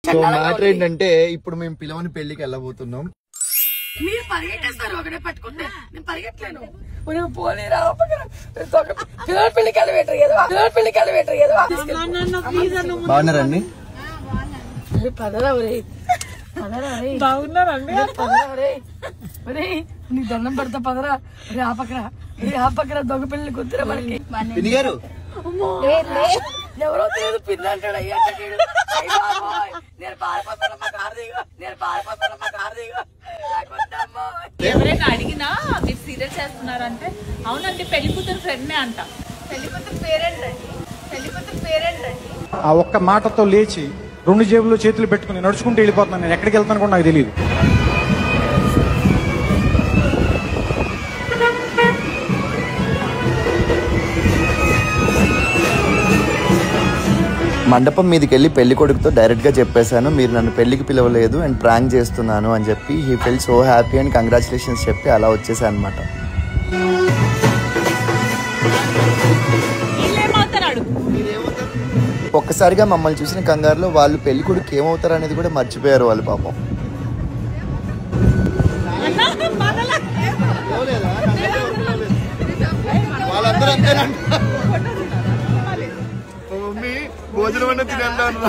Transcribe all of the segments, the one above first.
So matter ఏంటంటే ఇప్పుడు మేము పిలవని పెళ్లికి వెళ్ళబోతున్నాం. మీరు పరిగెట్టేస్తారు ఒకటే పట్టుకుంటే నేను పరిగెట్టలేను. పోలేరా పిల్లల పెళ్లికి వెళ్ళబెట్టరు బాగున్నారండి? పదరా బాగున్నారండి. నీకు దండం పెడతా పదరా. ఆపకరా దొంగ పెళ్లి కుదిరా మనకి. గారు ఎవరో తెలియదు పిల్ల అంటాడు. అయ్యా నేను పారిపోతానమ్మా కార్తీగా ఎవరైనా అడిగినా మీరు సీరియల్ చేస్తున్నారంటే అవునండి పెళ్లి కూతురు ఫ్రెండ్నే అంట. పెళ్లి కూతురు పేరెంట్ అండి. ఆ ఒక్క మాటతో లేచి 2 జేబుల్లో చేతులు పెట్టుకుని నడుచుకుంటూ వెళ్ళిపోతున్నాను. నేను ఎక్కడికి వెళ్తాను కూడా నాకు తెలియదు. మండపం మీదకి వెళ్ళి పెళ్లి కొడుకుతో డైరెక్ట్ గా చెప్పేశాను, మీరు నన్ను పెళ్లికి పిలవలేదు అండ్ ప్రాంక్ చేస్తున్నాను అని చెప్పి. He fell so happy and congratulations చెప్పి అలా వచ్చేసా అనమాట. ఒక్కసారిగా మమ్మల్ని చూసిన కంగారులో వాళ్ళు పెళ్లి కొడుకు ఏమవుతారు అనేది కూడా మర్చిపోయారు వాళ్ళు పాపం. వాళ్ళందరూ అంతేనంట. మమ్మీ భోజనం అన్న తినంటాను,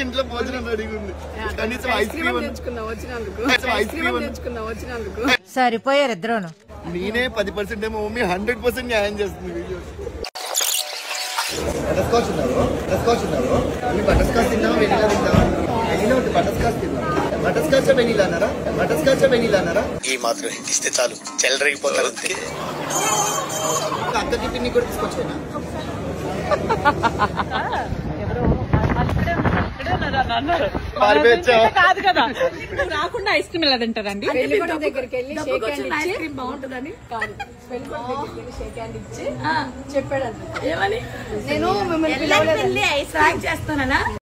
ఇంట్లో భోజనం రెడీగా ఉంది, కనీసం ఐస్ క్రీమ్ వచ్చినందుకు సరిపోయారు ఇద్దరును. నేనే 10% ఏమో, మమ్మీ 100% న్యాయం చేస్తుంది. వీడియో బటర్స్కాచ్ మమ్మీ బటర్స్కాచ్ తిన్నావా వెనీలా తింటావా? వెనీలా ఉంటే బటర్స్కాచ్ తిన్నావా? బటర్స్కాచ్ వెనీలా అన్నారా? ఈ మాత్రం ఇస్తే చాలు చెల్లరగిపోతారు. అక్కకి పిన్ని కూడా తీసుకొచ్చానా? కాదు కదా రాకుండా ఐస్ క్రీమ్ ఎలా తింటారండి? దగ్గరికి వెళ్ళి ఐస్ క్రీమ్ బాగుంటుందని చెప్పాడు. ఏమని నేను మిమ్మల్ని చేస్తానా?